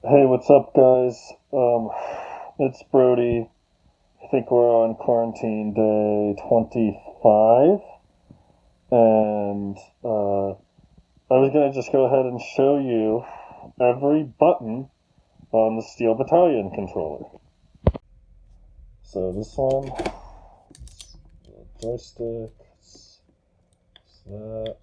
Hey, what's up, guys? It's Brody. I think we're on quarantine day 25, and I was gonna just go ahead and show you every button on the Steel Battalion controller. So this one, joystick, that.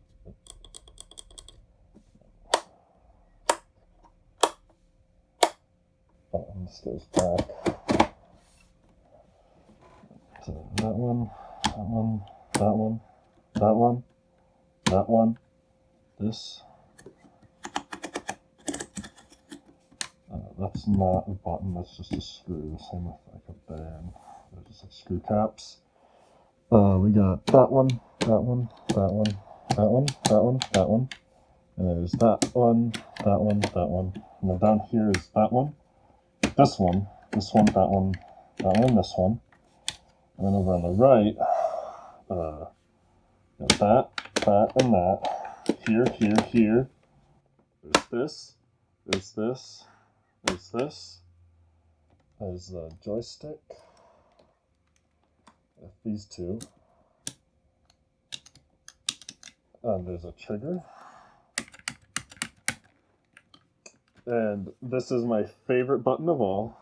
This goes back. So that one, that one, that one, that one, that one, this. That's not a button, that's just a screw. Same with like a band. They're just like screw caps. We got that one, that one, that one, that one, that one, that one. And there's that one, that one, that one. And then down here is that one, this one, this one, that one, that one, this one. And then over on the right, got that, and that. Here, here, here. There's this, there's this, there's this. There's the joystick. These two. And there's a trigger. And this is my favorite button of all.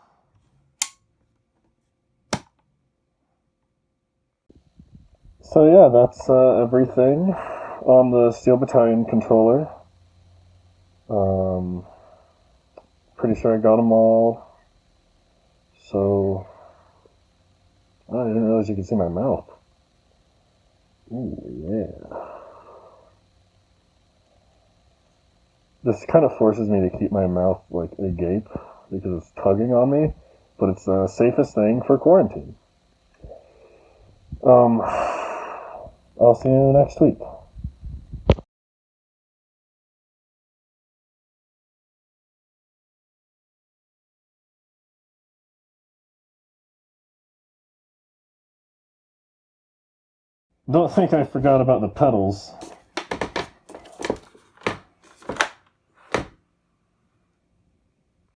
So yeah, that's everything on the Steel Battalion controller. Pretty sure I got them all. So, oh, I didn't realize you could see my mouth. Ooh, yeah. This kind of forces me to keep my mouth like agape because it's tugging on me, but it's the safest thing for quarantine. I'll see you next week. Don't think I forgot about the pedals.